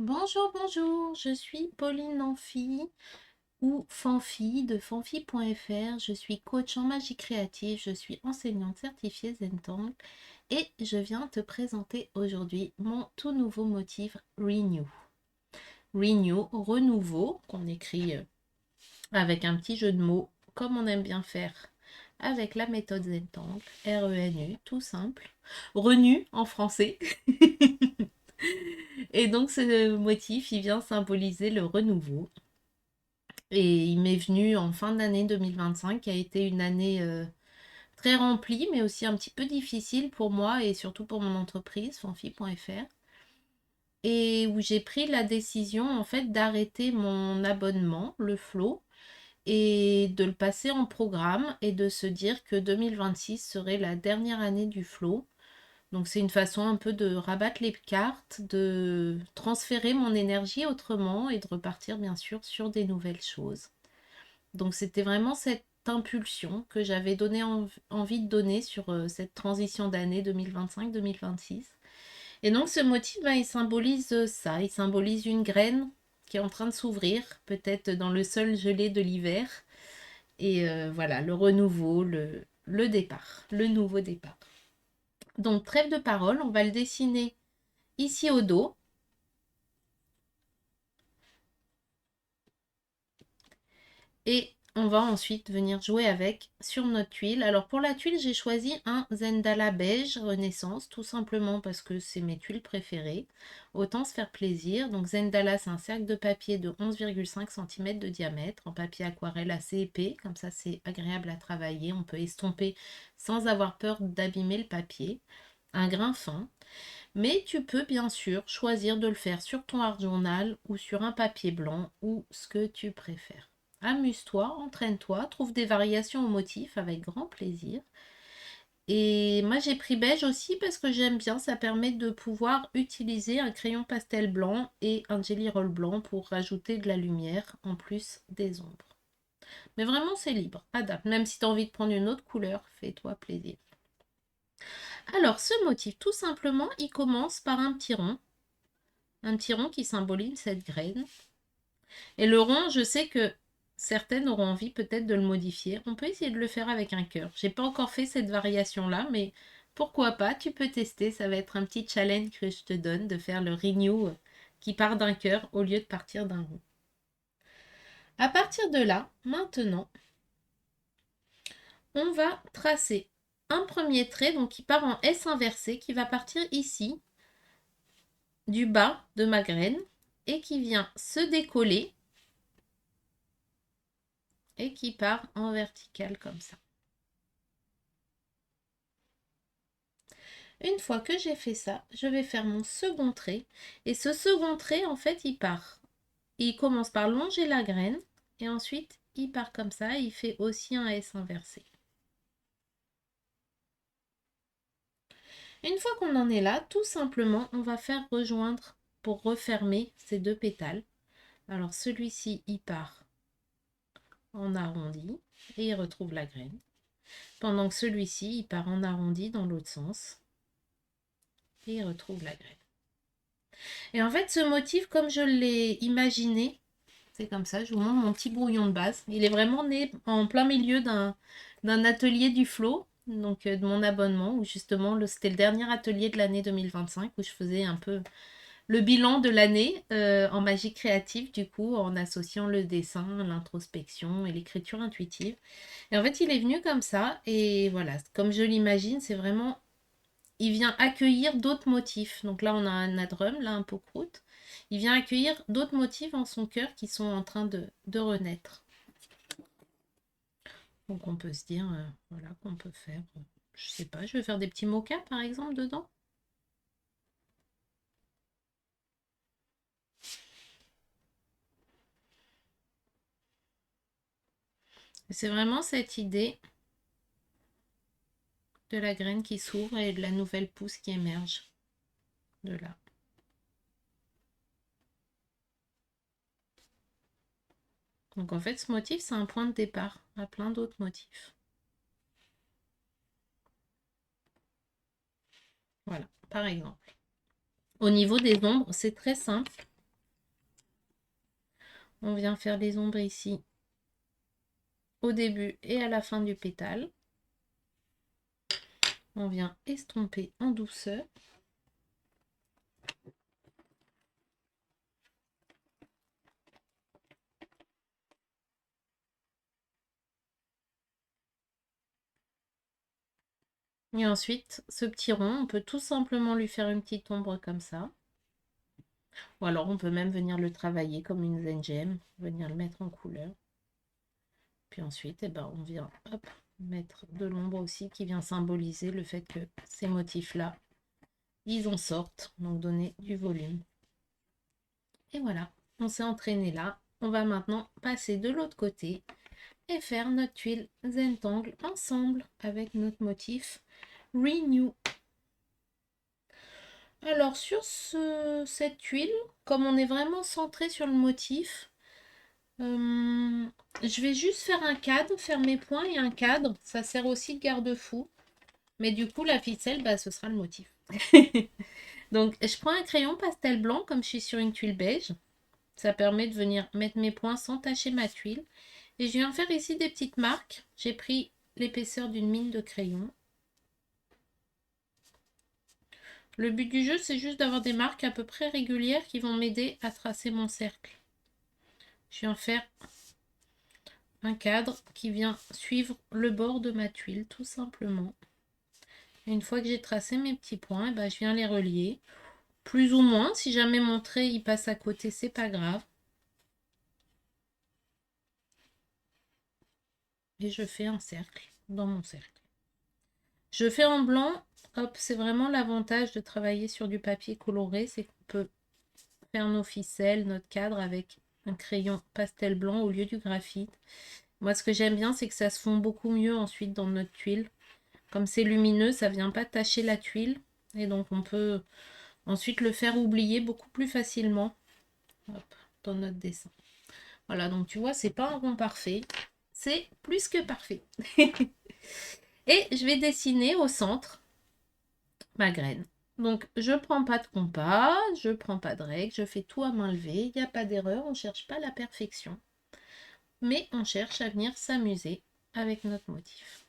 Bonjour, bonjour, je suis Pauline Nanfi ou Fanfi de fanfi.fr. Je suis coach en magie créative, je suis enseignante certifiée Zentangle et je viens te présenter aujourd'hui mon tout nouveau motif Renew. Renew, renouveau, qu'on écrit avec un petit jeu de mots comme on aime bien faire avec la méthode Zentangle, RENU, tout simple. Renu en français. Et donc ce motif, il vient symboliser le renouveau. Et il m'est venu en fin d'année 2025, qui a été une année très remplie, mais aussi un petit peu difficile pour moi et surtout pour mon entreprise, fanfi.fr. Et où j'ai pris la décision en fait d'arrêter mon abonnement, le Flow, et de le passer en programme et de se dire que 2026 serait la dernière année du Flow. Donc c'est une façon un peu de rabattre les cartes, de transférer mon énergie autrement et de repartir bien sûr sur des nouvelles choses. Donc c'était vraiment cette impulsion que j'avais envie de donner sur cette transition d'année 2025-2026. Et donc ce motif, ben, il symbolise ça, il symbolise une graine qui est en train de s'ouvrir, peut-être dans le sol gelé de l'hiver. Et voilà, le renouveau, le départ, le nouveau départ. Donc trêve de parole, on va le dessiner ici au dos. Et on va ensuite venir jouer avec sur notre tuile. Alors pour la tuile, j'ai choisi un Zendala beige Renaissance, tout simplement parce que c'est mes tuiles préférées. Autant se faire plaisir. Donc Zendala, c'est un cercle de papier de 11,5 cm de diamètre, en papier aquarelle assez épais, comme ça c'est agréable à travailler. On peut estomper sans avoir peur d'abîmer le papier. Un grain fin. Mais tu peux bien sûr choisir de le faire sur ton art journal ou sur un papier blanc ou ce que tu préfères. Amuse-toi, entraîne-toi, trouve des variations au motif avec grand plaisir. Et moi j'ai pris beige aussi parce que j'aime bien, ça permet de pouvoir utiliser un crayon pastel blanc et un jelly roll blanc pour rajouter de la lumière en plus des ombres. Mais vraiment c'est libre, adapte. Même si tu as envie de prendre une autre couleur, fais-toi plaisir. Alors ce motif, tout simplement, il commence par un petit rond qui symbolise cette graine. Et le rond, je sais que certaines auront envie peut-être de le modifier. On peut essayer de le faire avec un cœur. J'ai pas encore fait cette variation-là, mais pourquoi pas, tu peux tester. Ça va être un petit challenge que je te donne de faire le renew qui part d'un cœur au lieu de partir d'un rond. À partir de là, maintenant, on va tracer un premier trait donc qui part en S inversé, qui va partir ici, du bas de ma graine, et qui vient se décoller et qui part en vertical comme ça. Une fois que j'ai fait ça, je vais faire mon second trait. Et ce second trait, en fait, il part. Il commence par longer la graine. Et ensuite, il part comme ça. Il fait aussi un S inversé. Une fois qu'on en est là, tout simplement, on va faire rejoindre pour refermer ces deux pétales. Alors celui-ci, il part en arrondi et il retrouve la graine. Pendant que celui-ci, il part en arrondi dans l'autre sens et il retrouve la graine. Et en fait, ce motif, comme je l'ai imaginé, c'est comme ça, je vous montre mon petit brouillon de base. Il est vraiment né en plein milieu d'un atelier du Flow, donc de mon abonnement, où justement c'était le dernier atelier de l'année 2025, où je faisais un peu le bilan de l'année en magie créative, du coup, en associant le dessin, l'introspection et l'écriture intuitive. Et en fait, il est venu comme ça, et voilà, comme je l'imagine, c'est vraiment il vient accueillir d'autres motifs. Donc là, on a un nadrum, là, un pot croûte. Il vient accueillir d'autres motifs en son cœur qui sont en train de renaître. Donc on peut se dire, voilà, qu'on peut faire, je sais pas, je vais faire des petits mochas par exemple dedans. C'est vraiment cette idée de la graine qui s'ouvre et de la nouvelle pousse qui émerge de là. Donc en fait, ce motif, c'est un point de départ à plein d'autres motifs. Voilà, par exemple. Au niveau des ombres, c'est très simple. On vient faire les ombres ici, au début et à la fin du pétale. On vient estomper en douceur. Et ensuite, ce petit rond, on peut tout simplement lui faire une petite ombre comme ça. Ou alors on peut même venir le travailler comme une zen gem, venir le mettre en couleur. Puis ensuite, eh ben, on vient hop, mettre de l'ombre aussi qui vient symboliser le fait que ces motifs-là, ils en sortent, donc donner du volume. Et voilà, on s'est entraîné là. On va maintenant passer de l'autre côté et faire notre tuile Zentangle ensemble avec notre motif Renew. Alors sur cette tuile, comme on est vraiment centré sur le motif, je vais juste faire un cadre, faire mes points et un cadre. Ça sert aussi de garde-fou. Mais du coup, la ficelle, bah, ce sera le motif. Donc, je prends un crayon pastel blanc, comme je suis sur une tuile beige. Ça permet de venir mettre mes points sans tacher ma tuile. Et je viens faire ici des petites marques. J'ai pris l'épaisseur d'une mine de crayon. Le but du jeu, c'est juste d'avoir des marques à peu près régulières qui vont m'aider à tracer mon cercle. Je viens faire un cadre qui vient suivre le bord de ma tuile, tout simplement. Et une fois que j'ai tracé mes petits points, eh ben, je viens les relier. Plus ou moins, si jamais mon trait il passe à côté, c'est pas grave. Et je fais un cercle dans mon cercle. Je fais en blanc, hop, c'est vraiment l'avantage de travailler sur du papier coloré, c'est qu'on peut faire nos ficelles, notre cadre avec un crayon pastel blanc au lieu du graphite. Moi, ce que j'aime bien, c'est que ça se fond beaucoup mieux ensuite dans notre tuile. Comme c'est lumineux, ça vient pas tacher la tuile. Et donc, on peut ensuite le faire oublier beaucoup plus facilement, hop, dans notre dessin. Voilà, donc tu vois, c'est pas un rond parfait. C'est plus que parfait. Et je vais dessiner au centre ma graine. Donc, je prends pas de compas, je prends pas de règle, je fais tout à main levée. Il n'y a pas d'erreur, on cherche pas la perfection. Mais on cherche à venir s'amuser avec notre motif.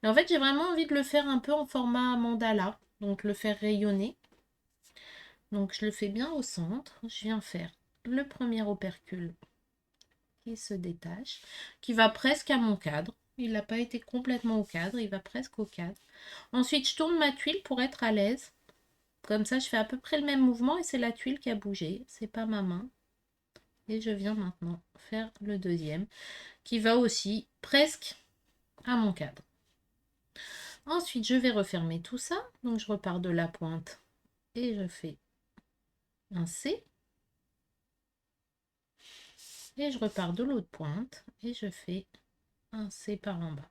Et en fait, j'ai vraiment envie de le faire un peu en format mandala, donc le faire rayonner. Donc, je le fais bien au centre. Je viens faire le premier opercule qui se détache, qui va presque à mon cadre. Il n'a pas été complètement au cadre, il va presque au cadre. Ensuite, je tourne ma tuile pour être à l'aise. Comme ça, je fais à peu près le même mouvement et c'est la tuile qui a bougé, c'est pas ma main. Et je viens maintenant faire le deuxième, qui va aussi presque à mon cadre. Ensuite, je vais refermer tout ça. Donc, je repars de la pointe et je fais un C. Et je repars de l'autre pointe et je fais un C par en bas.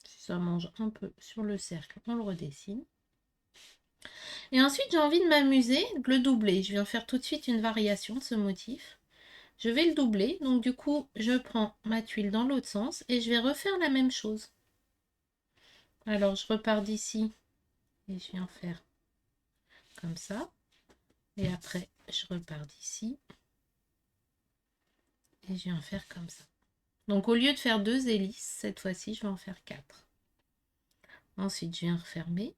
Si ça mange un peu sur le cercle, on le redessine. Et ensuite, j'ai envie de m'amuser, de le doubler. Je viens faire tout de suite une variation de ce motif. Je vais le doubler, donc du coup, je prends ma tuile dans l'autre sens et je vais refaire la même chose. Alors, je repars d'ici et je viens faire comme ça. Et après, je repars d'ici et je viens faire comme ça. Donc, au lieu de faire 2 hélices, cette fois-ci, je vais en faire 4. Ensuite, je viens refermer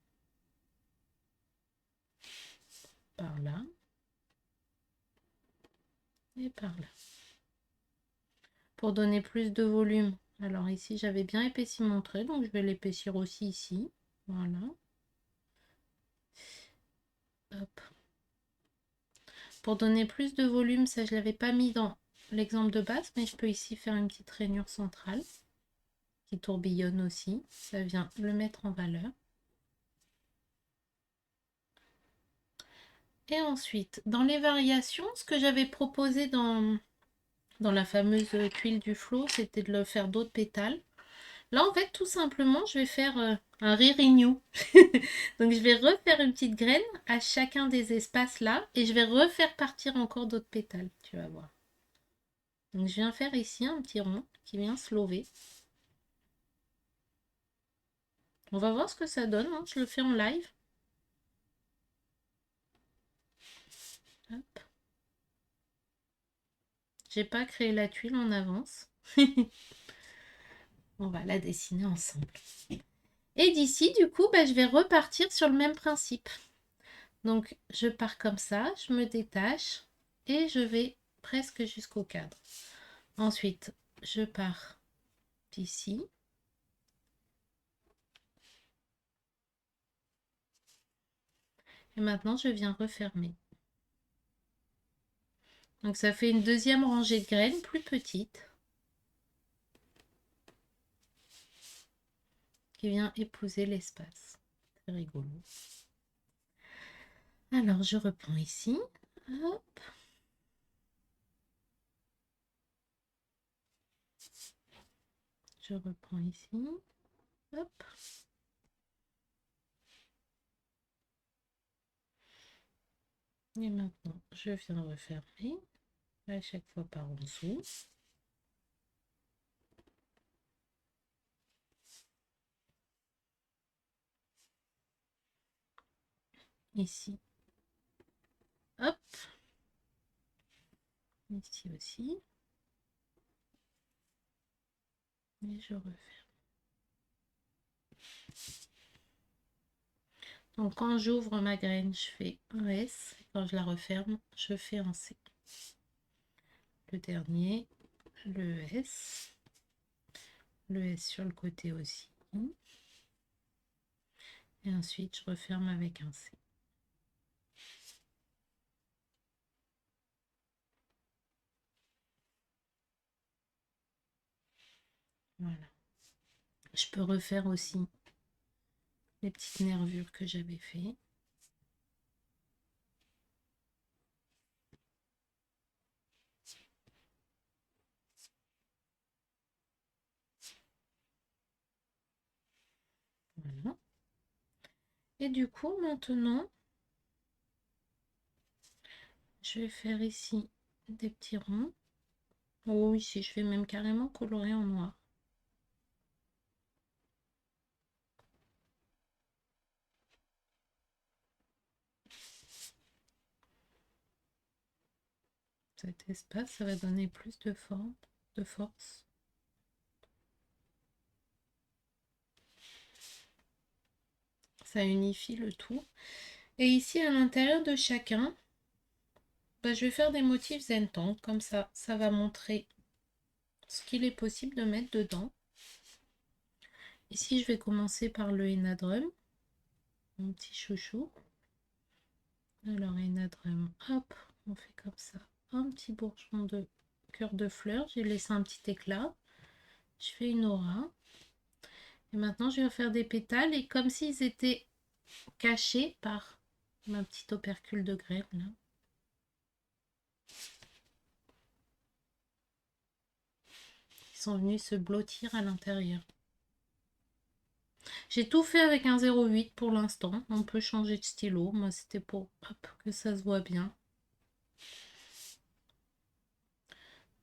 par là et par là. Pour donner plus de volume. Alors ici, j'avais bien épaissi mon trait, donc je vais l'épaissir aussi ici. Voilà. Hop. Pour donner plus de volume, ça je ne l'avais pas mis dans l'exemple de base, mais je peux ici faire une petite rainure centrale qui tourbillonne aussi. Ça vient le mettre en valeur. Et ensuite, dans les variations, ce que j'avais proposé dans la fameuse tuile du flot, c'était de le faire d'autres pétales. Là, en fait, tout simplement, je vais faire un re-renew. Donc, je vais refaire une petite graine à chacun des espaces là et je vais refaire partir encore d'autres pétales, tu vas voir. Donc, je viens faire ici un petit rond qui vient se lever. On va voir ce que ça donne, hein. Je le fais en live. J'ai pas créé la tuile en avance. On va la dessiner ensemble. Et d'ici, du coup, bah, je vais repartir sur le même principe. Donc, je pars comme ça, je me détache et je vais presque jusqu'au cadre. Ensuite, je pars d'ici. Et maintenant, je viens refermer. Donc, ça fait une deuxième rangée de graines plus petite qui vient épouser l'espace. C'est rigolo. Alors, je reprends ici. Hop. Je reprends ici. Hop. Et maintenant, je viens refermer. À chaque fois par en dessous. Ici. Hop. Ici aussi. Et je referme. Donc quand j'ouvre ma graine, je fais un S. Quand je la referme, je fais un C. Le dernier, le S. Le S sur le côté aussi. Et ensuite, je referme avec un C. Voilà. Je peux refaire aussi les petites nervures que j'avais fait. Voilà. Et du coup, maintenant, je vais faire ici des petits ronds. Oh, ici, je vais même carrément colorer en noir. Cet espace, ça va donner plus de forme, de force. Ça unifie le tout. Et ici, à l'intérieur de chacun, bah, je vais faire des motifs Zentangle. Comme ça va montrer ce qu'il est possible de mettre dedans. Ici, je vais commencer par le henna drum, mon petit chouchou. Alors, henna drum, hop, on fait comme ça. Un petit bourgeon de cœur de fleur. J'ai laissé un petit éclat. Je fais une aura. Et maintenant, je vais faire des pétales. Et comme s'ils étaient cachés par ma petite opercule de graine, là. Ils sont venus se blottir à l'intérieur. J'ai tout fait avec un 0,8 pour l'instant. On peut changer de stylo. Moi, c'était pour hop, que ça se voit bien.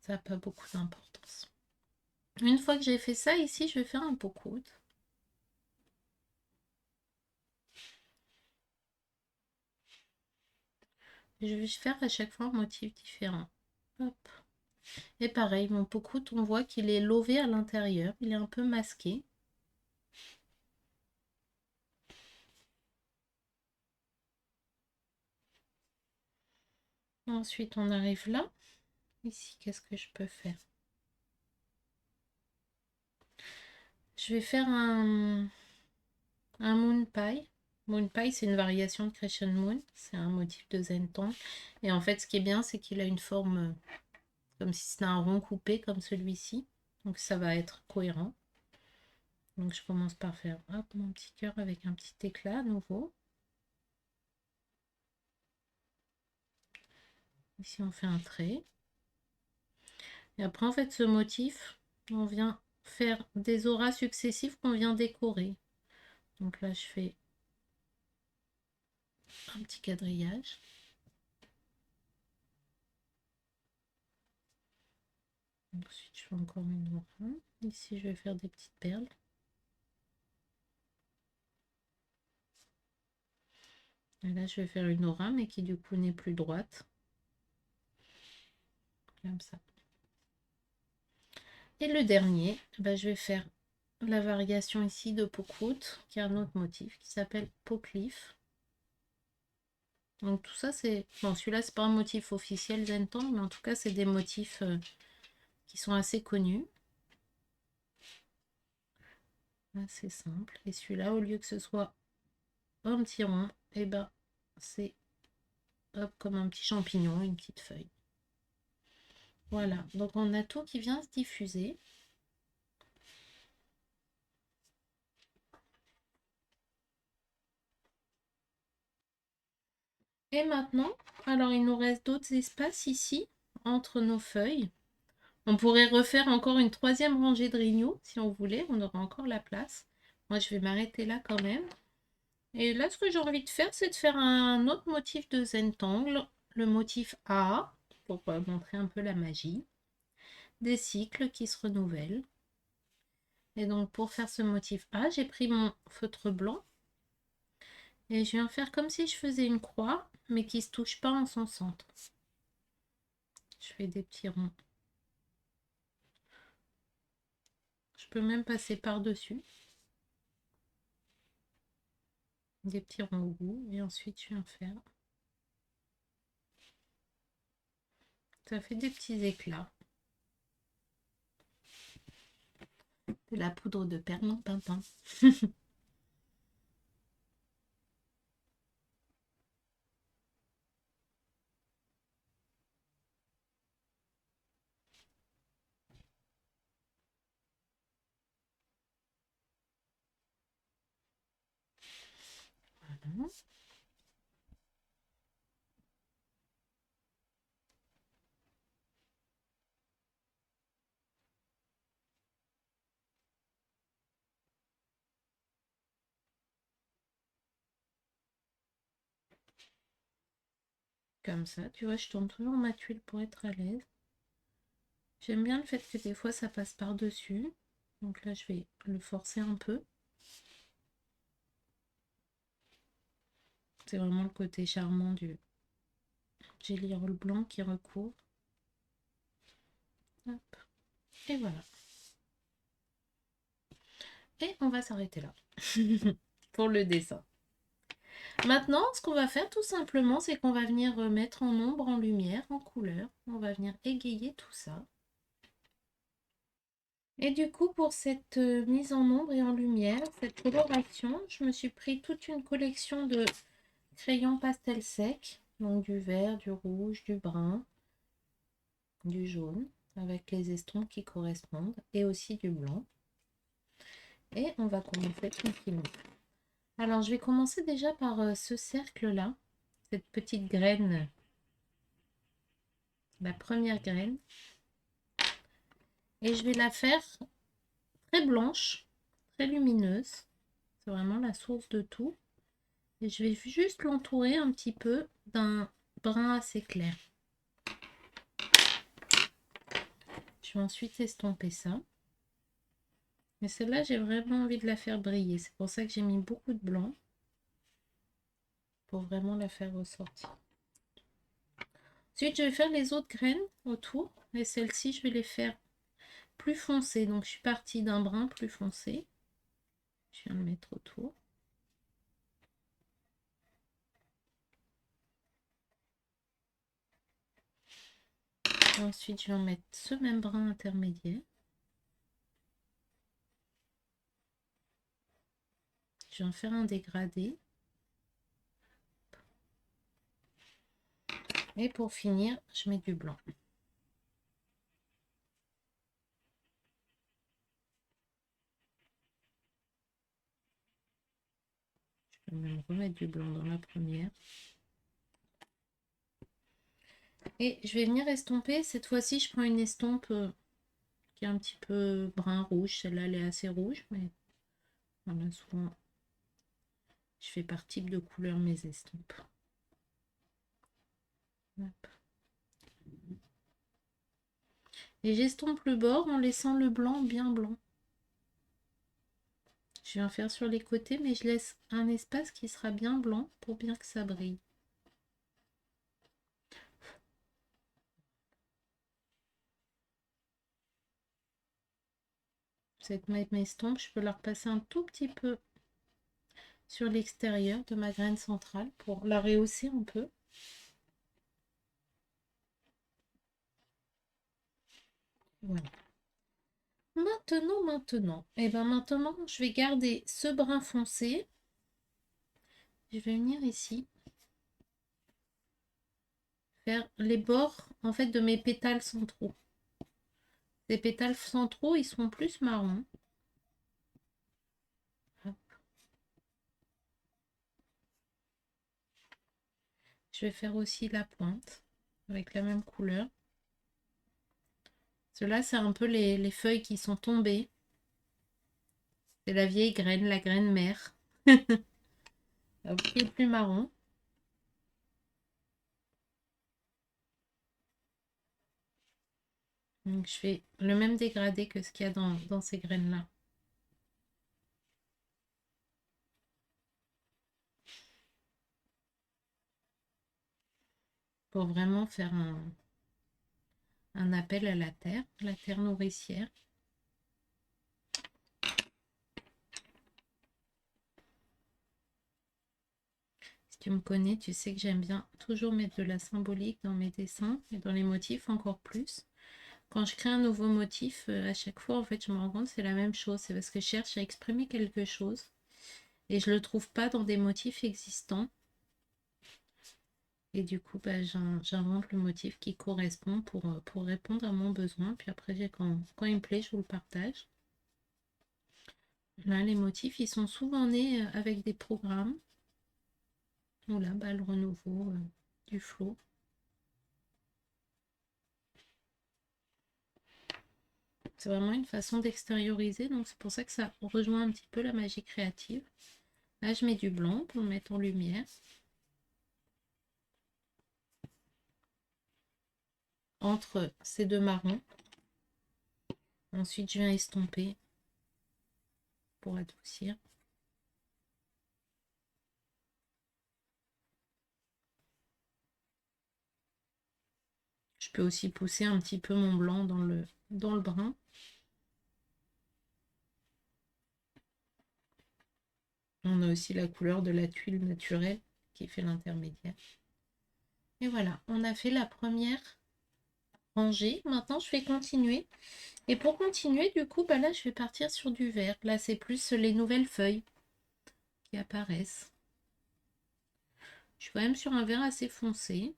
Ça n'a pas beaucoup d'importance. Une fois que j'ai fait ça, ici, je vais faire un pot-coude. Je vais faire à chaque fois un motif différent. Hop. Et pareil, mon pot-coude, on voit qu'il est lové à l'intérieur. Il est un peu masqué. Ensuite, on arrive là. Ici, qu'est-ce que je peux faire? Je vais faire un moon pie. Moon pie, c'est une variation de Crescent Moon. C'est un motif de Zentangle. Et en fait, ce qui est bien, c'est qu'il a une forme comme si c'était un rond coupé comme celui-ci. Donc ça va être cohérent. Donc je commence par faire hop, mon petit cœur avec un petit éclat à nouveau. Ici, on fait un trait. Et après, en fait, ce motif, on vient faire des auras successives qu'on vient décorer. Donc là, je fais un petit quadrillage. Ensuite, je fais encore une aura. Ici, je vais faire des petites perles. Et là, je vais faire une aura, mais qui du coup n'est plus droite. Comme ça. Et le dernier, bah, je vais faire la variation ici de Pocroute, qui est un autre motif qui s'appelle Pocliff. Donc tout ça c'est... Bon, celui-là c'est pas un motif officiel Zentangle, mais en tout cas c'est des motifs qui sont assez connus. Assez simple. Et celui-là, au lieu que ce soit un petit rond, et ben c'est hop, comme un petit champignon, une petite feuille. Voilà, donc on a tout qui vient se diffuser. Et maintenant, alors il nous reste d'autres espaces ici, entre nos feuilles. On pourrait refaire encore une troisième rangée de Renew, si on voulait, on aura encore la place. Moi, je vais m'arrêter là quand même. Et là, ce que j'ai envie de faire, c'est de faire un autre motif de Zentangle, le motif A, pour montrer un peu la magie. Des cycles qui se renouvellent. Et donc, pour faire ce motif A, j'ai pris mon feutre blanc et je viens faire comme si je faisais une croix, mais qui ne se touche pas en son centre. Je fais des petits ronds. Je peux même passer par-dessus. Des petits ronds au bout. Et ensuite, je viens faire. Ça fait des petits éclats. De la poudre de perlimpinpin. Voilà. Comme ça, tu vois, je tourne toujours ma tuile pour être à l'aise. J'aime bien le fait que des fois ça passe par-dessus. Donc là, je vais le forcer un peu. C'est vraiment le côté charmant du jelly roll blanc qui recouvre. Hop. Et voilà. Et on va s'arrêter là pour le dessin. Maintenant, ce qu'on va faire tout simplement, c'est qu'on va venir mettre en ombre, en lumière, en couleur. On va venir égayer tout ça. Et du coup, pour cette mise en ombre et en lumière, cette coloration, je me suis pris toute une collection de crayons pastel sec. Donc du vert, du rouge, du brun, du jaune, avec les estompes qui correspondent, et aussi du blanc. Et on va commencer tranquillement. Alors, je vais commencer déjà par ce cercle-là, cette petite graine, la première graine. Et je vais la faire très blanche, très lumineuse. C'est vraiment la source de tout. Et je vais juste l'entourer un petit peu d'un brun assez clair. Je vais ensuite estomper ça. Mais celle-là, j'ai vraiment envie de la faire briller. C'est pour ça que j'ai mis beaucoup de blanc. Pour vraiment la faire ressortir. Ensuite, je vais faire les autres graines autour. Et celles-ci, je vais les faire plus foncées. Donc, je suis partie d'un brun plus foncé. Je viens le mettre autour. Et ensuite, je vais en mettre ce même brun intermédiaire. Je vais en faire un dégradé. Et pour finir, je mets du blanc. Je vais même remettre du blanc dans la première. Et je vais venir estomper. Cette fois-ci, je prends une estompe qui est un petit peu brun-rouge. Celle-là, elle est assez rouge, mais voilà, souvent, je fais par type de couleur mes estampes. Hop. Et j'estompe le bord en laissant le blanc bien blanc. Je vais en faire sur les côtés, mais je laisse un espace qui sera bien blanc pour bien que ça brille. Cette même estompe, je peux la repasser un tout petit peu sur l'extérieur de ma graine centrale pour la rehausser un peu. Voilà. Maintenant, je vais garder ce brun foncé. Je vais venir ici faire les bords en fait de mes pétales centraux. Les pétales centraux, ils seront plus marrons. Hop. Je vais faire aussi la pointe avec la même couleur. Cela, c'est un peu les feuilles qui sont tombées. C'est la vieille graine, la graine mère. Qui est plus marron. Donc je fais le même dégradé que ce qu'il y a dans ces graines-là. Pour vraiment faire un appel à la terre nourricière. Si tu me connais, tu sais que j'aime bien toujours mettre de la symbolique dans mes dessins et dans les motifs encore plus. Quand je crée un nouveau motif, à chaque fois, en fait, je me rends compte que c'est la même chose. C'est parce que je cherche à exprimer quelque chose et je ne le trouve pas dans des motifs existants. Et du coup, bah, j'invente le motif qui correspond pour répondre à mon besoin. Puis après, quand il me plaît, je vous le partage. Là, les motifs, ils sont souvent nés avec des programmes. Ou là, bah, le renouveau du flow. C'est vraiment une façon d'extérioriser. Donc, c'est pour ça que ça rejoint un petit peu la magie créative. Là, je mets du blanc pour le mettre en lumière. Entre ces deux marrons. Ensuite, je viens estomper pour adoucir. Je peux aussi pousser un petit peu mon blanc dans le brun. On a aussi la couleur de la tuile naturelle qui fait l'intermédiaire. Et voilà, on a fait la première rangée. Maintenant, je vais continuer. Et pour continuer, du coup, bah là, je vais partir sur du vert. Là, c'est plus les nouvelles feuilles qui apparaissent. Je suis quand même sur un vert assez foncé.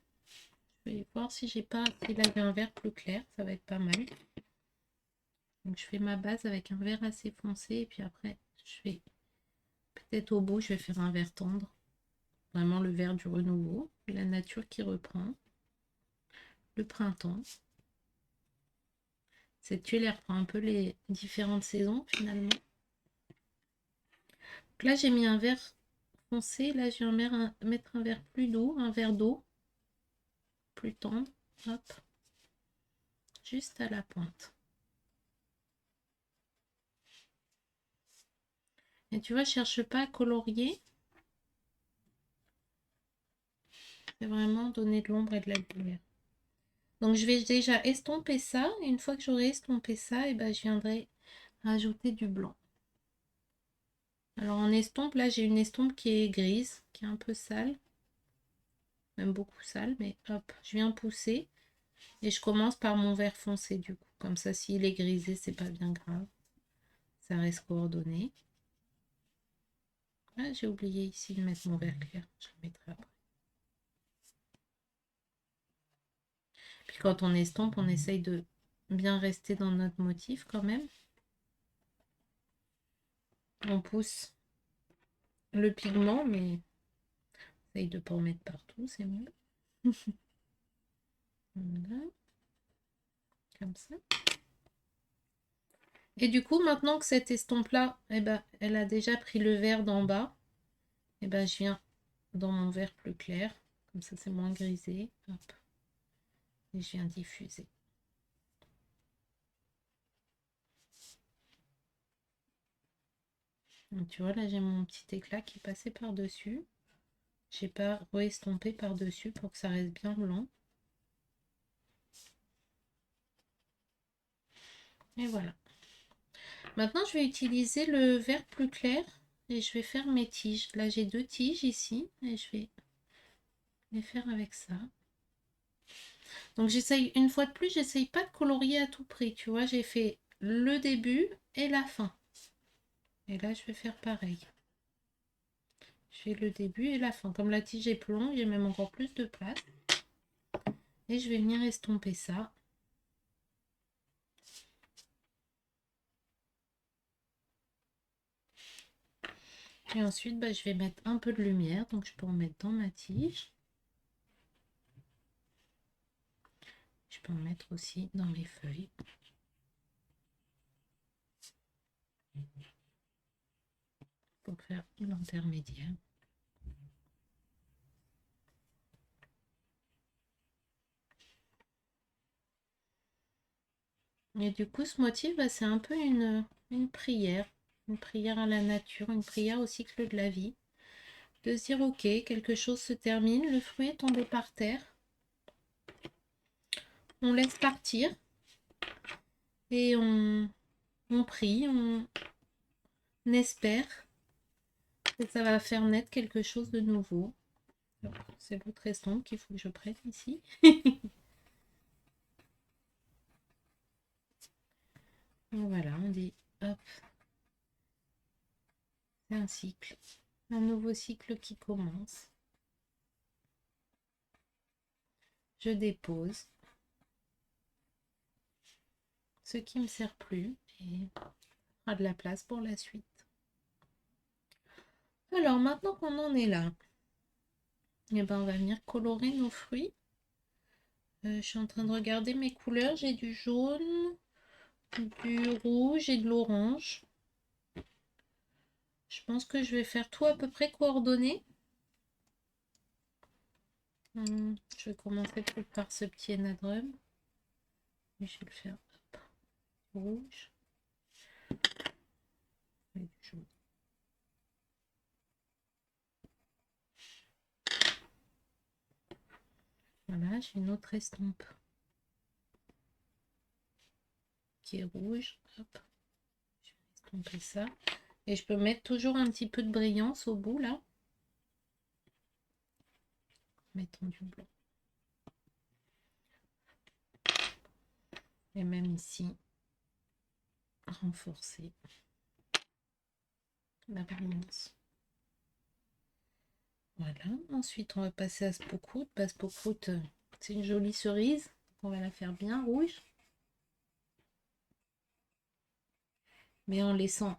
Je vais voir si j'ai pas s'il avait un vert plus clair, ça va être pas mal. Donc je fais ma base avec un vert assez foncé et puis après je vais peut-être au bout je vais faire un vert tendre. Vraiment le vert du renouveau, la nature qui reprend, le printemps. Cette tuile elle reprend un peu les différentes saisons finalement. Donc là j'ai mis un vert foncé, là je viens mettre un vert plus doux, un vert d'eau, plus tendre, hop, juste à la pointe. Et tu vois, je cherche pas à colorier. C'est vraiment donner de l'ombre et de la lumière. Donc je vais déjà estomper ça. Et une fois que j'aurai estompé ça, et ben, je viendrai rajouter du blanc. Alors en estompe, là j'ai une estompe qui est grise, qui est un peu sale. Même beaucoup sale, mais hop, je viens pousser. Et je commence par mon vert foncé du coup. Comme ça, s'il est grisé, c'est pas bien grave. Ça reste coordonné. Ah, j'ai oublié ici de mettre mon vert clair. Je le mettrai après. Puis quand on estompe, on essaye de bien rester dans notre motif quand même. On pousse le pigment, mais essaye de ne pas en mettre partout, c'est mieux. Voilà. Comme ça. Et du coup, maintenant que cette estompe-là, eh ben, elle a déjà pris le vert d'en bas, et ben, je viens dans mon vert plus clair. Comme ça, c'est moins grisé. Hop. Et je viens diffuser. Donc, tu vois, là, j'ai mon petit éclat qui est passé par-dessus. J'ai pas re-estompé par-dessus pour que ça reste bien blanc. Et voilà. Maintenant, je vais utiliser le vert plus clair et je vais faire mes tiges. Là, j'ai 2 tiges ici et je vais les faire avec ça. Donc, j'essaye, une fois de plus, j'essaye pas de colorier à tout prix. Tu vois, j'ai fait le début et la fin. Et là, je vais faire pareil. Je fais le début et la fin. Comme la tige est plus longue, j'ai même encore plus de place. Et je vais venir estomper ça. Et ensuite, bah, je vais mettre un peu de lumière. Donc, je peux en mettre dans ma tige. Je peux en mettre aussi dans les feuilles. Pour faire l'intermédiaire. Et du coup, ce motif, bah, c'est un peu une prière. Une prière à la nature, une prière au cycle de la vie. De se dire, ok, quelque chose se termine, le fruit est tombé par terre. On laisse partir. Et on prie, on espère que ça va faire naître quelque chose de nouveau. C'est l'autre estompe qu'il faut que je prenne ici. Voilà, on dit, hop, c'est un cycle. Un nouveau cycle qui commence. Je dépose ce qui me sert plus et a de la place pour la suite. Alors maintenant qu'on en est là, eh ben, on va venir colorer nos fruits. Je suis en train de regarder mes couleurs. J'ai du jaune, du rouge et de l'orange. Je pense que je vais faire tout à peu près coordonné. Je vais commencer par ce petit énadrum. Et je vais le faire hop, rouge et du jaune. Voilà, j'ai une autre estompe qui est rouge. Hop, je vais estomper ça. Et je peux mettre toujours un petit peu de brillance au bout là. Mettons du blanc. Et même ici, renforcer la brillance. Voilà, ensuite on va passer à ce Spookroot. Bah, Spookroot, c'est une jolie cerise. On va la faire bien rouge. Mais en laissant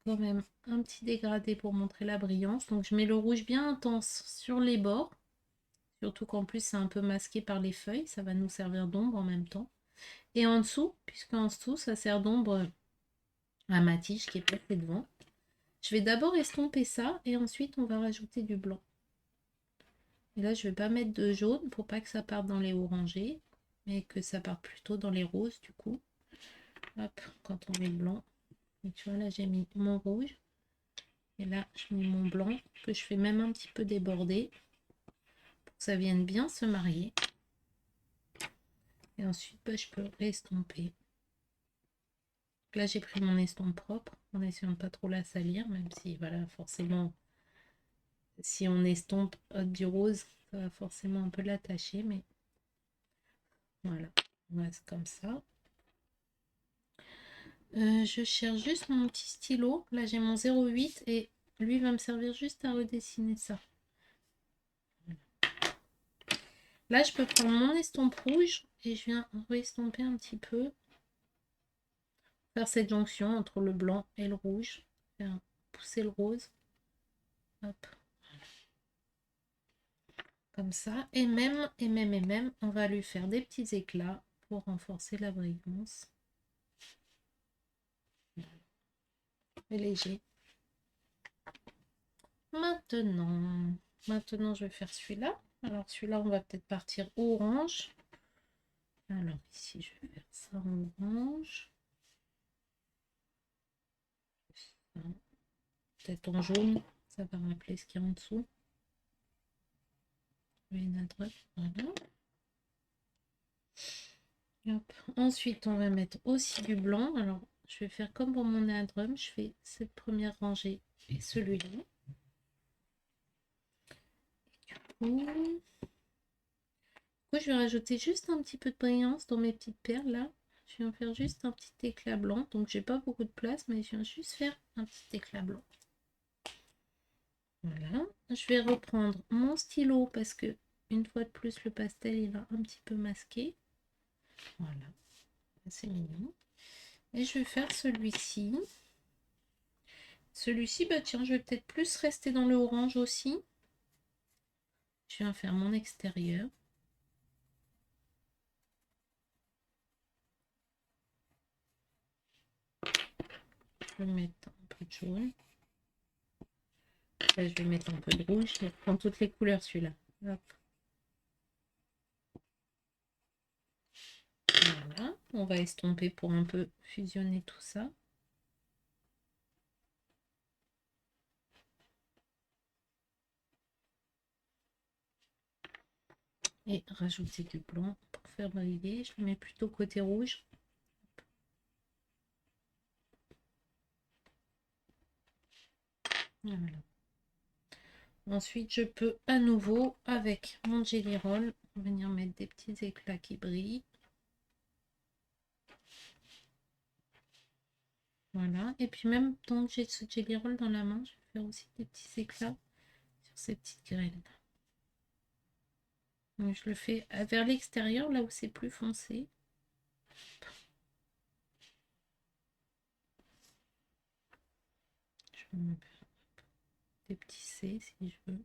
quand même un petit dégradé pour montrer la brillance. Donc je mets le rouge bien intense sur les bords. Surtout qu'en plus c'est un peu masqué par les feuilles. Ça va nous servir d'ombre en même temps. Et en dessous, puisqu'en dessous ça sert d'ombre à ma tige qui est placée devant. Je vais d'abord estomper ça et ensuite on va rajouter du blanc. Et là je vais pas mettre de jaune pour pas que ça parte dans les orangés, mais que ça parte plutôt dans les roses du coup. Hop, quand on met le blanc. Et tu vois là j'ai mis mon rouge. Et là je mets mon blanc que je fais même un petit peu déborder pour que ça vienne bien se marier. Et ensuite bah, je peux estomper. Là j'ai pris mon estompe propre en essayant de pas trop la salir, même si voilà forcément si on estompe du rose ça va forcément un peu l'attacher, mais voilà, on reste comme ça. Je cherche juste mon petit stylo. Là, j'ai mon 0,8 et lui va me servir juste à redessiner ça. Là, je peux prendre mon estompe rouge et je viens re-estomper un petit peu. Faire cette jonction entre le blanc et le rouge. Faire pousser le rose. Hop. Comme ça. Et même, on va lui faire des petits éclats pour renforcer la brillance. Et léger. Maintenant, je vais faire celui-là. Alors, celui-là, on va peut-être partir orange. Alors, ici, je vais faire ça en orange. Peut-être en jaune. Ça va rappeler ce qu'il y a en dessous. Une adresse, voilà. Hop. Ensuite, on va mettre aussi du blanc. Alors, je vais faire comme pour mon air drum. Je fais cette première rangée et celui-là. Je vais rajouter juste un petit peu de brillance dans mes petites perles là. Je viens faire juste un petit éclat blanc. Donc j'ai pas beaucoup de place, mais je viens juste faire un petit éclat blanc. Voilà. Je vais reprendre mon stylo parce que une fois de plus le pastel il a un petit peu masqué. Voilà. C'est mignon. Et je vais faire celui-ci. Celui-ci, bah tiens, je vais peut-être plus rester dans le orange aussi. Je viens faire mon extérieur. Je vais mettre un peu de jaune. Là, je vais mettre un peu de rouge. Je vais prendre toutes les couleurs celui-là. Hop. Voilà. On va estomper pour un peu fusionner tout ça. Et rajouter du blanc pour faire briller. Je le mets plutôt côté rouge. Voilà. Ensuite, je peux à nouveau, avec mon Jelly Roll, venir mettre des petits éclats qui brillent. Voilà. Et puis même tant que j'ai ce Jelly Roll dans la main, je vais faire aussi des petits éclats sur ces petites graines. Donc, je le fais vers l'extérieur, là où c'est plus foncé. Je vais me faire des petits C si je veux.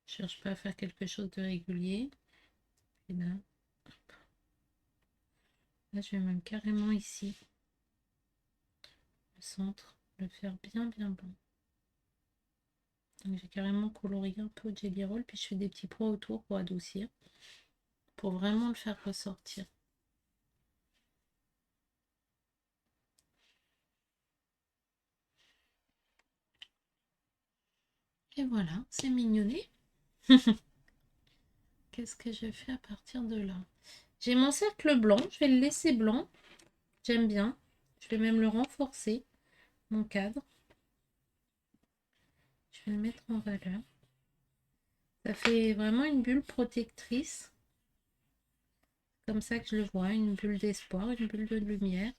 Je cherche pas à faire quelque chose de régulier. Et là, je vais même carrément ici, le centre, le faire bien blanc. Donc j'ai carrément colorié un peu au Jelly Roll, puis je fais des petits points autour pour adoucir, pour vraiment le faire ressortir. Et voilà, c'est mignonné. Qu'est-ce que je fais à partir de là? J'ai mon cercle blanc, je vais le laisser blanc. J'aime bien. Je vais même le renforcer, mon cadre. Je vais le mettre en valeur. Ça fait vraiment une bulle protectrice. Comme ça que je le vois, une bulle d'espoir, une bulle de lumière.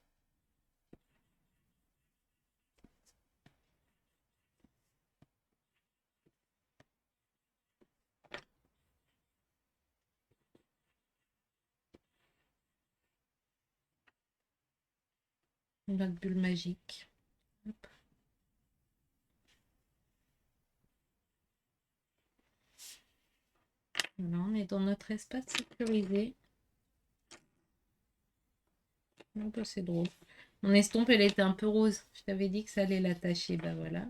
Notre bulle magique. Hop. Voilà, on est dans notre espace sécurisé. Oh, bah, c'est drôle. Mon estompe, elle était un peu rose. Je t'avais dit que ça allait l'attacher. Bah voilà.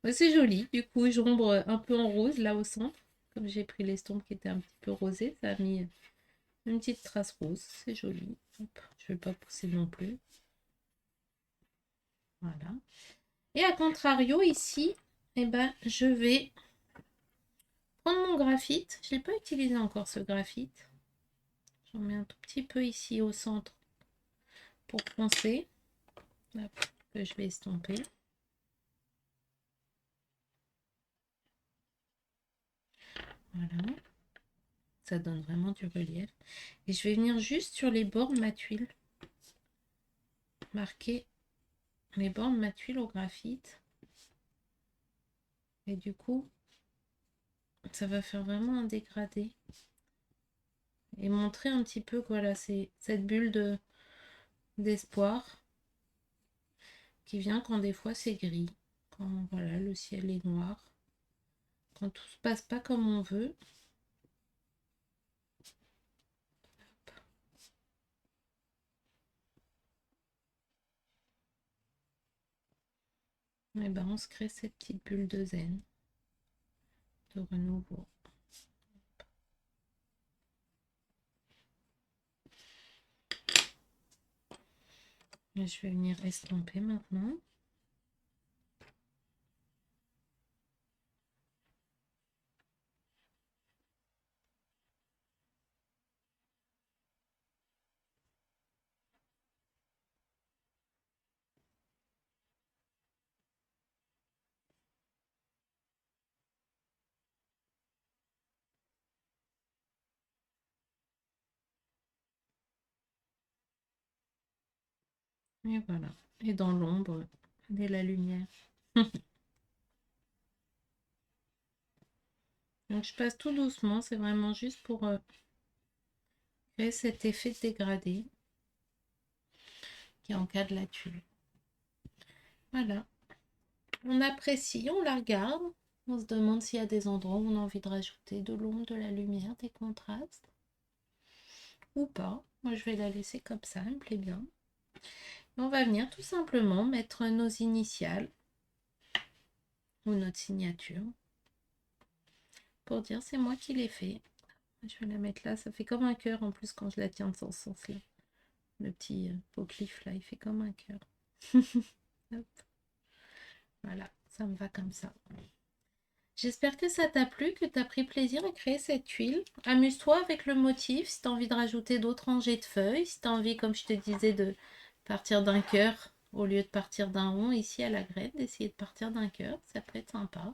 Bah, c'est joli. Du coup, j'ombre un peu en rose là au centre. Comme j'ai pris l'estompe qui était un petit peu rosée, ça a mis une petite trace rose. C'est joli. Hop. Je ne vais pas pousser non plus. Voilà. Et à contrario, ici, eh ben, je vais prendre mon graphite. Je n'ai pas utilisé encore ce graphite. J'en mets un tout petit peu ici au centre pour foncer. Hop, que je vais estomper. Voilà. Ça donne vraiment du relief. Et je vais venir juste sur les bords de ma tuile. Marquer mes bords de ma tuile au graphite. Et du coup, ça va faire vraiment un dégradé. Et montrer un petit peu que voilà, c'est cette bulle d'espoir qui vient quand des fois c'est gris. Quand voilà, le ciel est noir. Quand tout se passe pas comme on veut. Et ben on se crée cette petite bulle de zen. De renouveau. Et je vais venir estomper maintenant. Et voilà. Et dans l'ombre, et la lumière. Donc je passe tout doucement, c'est vraiment juste pour créer cet effet de dégradé qui encadre la tuile. Voilà. On apprécie, on la regarde. On se demande s'il y a des endroits où on a envie de rajouter de l'ombre, de la lumière, des contrastes. Ou pas. Moi, je vais la laisser comme ça, elle me plaît bien. Et on va venir tout simplement mettre nos initiales ou notre signature pour dire c'est moi qui l'ai fait. Je vais la mettre là, ça fait comme un cœur en plus quand je la tiens de ce sens-là. Le petit apocryphe là, il fait comme un cœur. Hop. Voilà, ça me va comme ça. J'espère que ça t'a plu, que tu as pris plaisir à créer cette tuile. Amuse-toi avec le motif, si tu as envie de rajouter d'autres rangées de feuilles, si tu as envie, comme je te disais, de partir d'un cœur au lieu de partir d'un rond ici à la graine, d'essayer de partir d'un cœur, ça peut être sympa.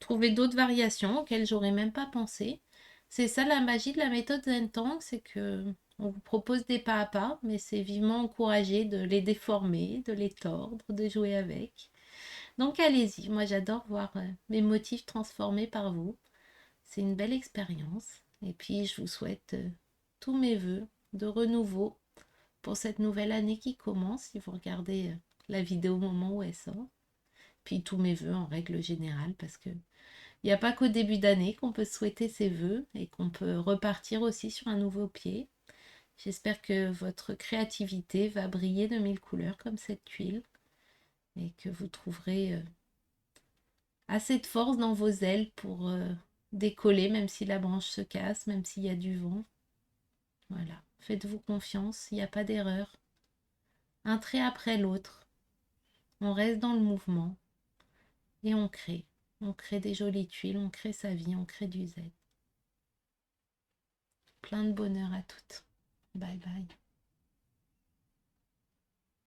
Trouver d'autres variations auxquelles j'aurais même pas pensé. C'est ça la magie de la méthode Zen-Tang, c'est que on vous propose des pas à pas, mais c'est vivement encouragé de les déformer, de les tordre, de jouer avec. Donc allez-y, moi j'adore voir mes motifs transformés par vous. C'est une belle expérience. Et puis je vous souhaite tous mes voeux de renouveau pour cette nouvelle année qui commence, si vous regardez la vidéo au moment où elle sort. Puis tous mes voeux en règle générale, parce que il n'y a pas qu'au début d'année qu'on peut souhaiter ses vœux et qu'on peut repartir aussi sur un nouveau pied. J'espère que votre créativité va briller de mille couleurs comme cette tuile et que vous trouverez assez de force dans vos ailes pour décoller, même si la branche se casse, même s'il y a du vent. Voilà, faites-vous confiance, il n'y a pas d'erreur. Un trait après l'autre, on reste dans le mouvement et on crée. On crée des jolies tuiles, on crée sa vie, on crée du zen. Plein de bonheur à toutes. Bye bye.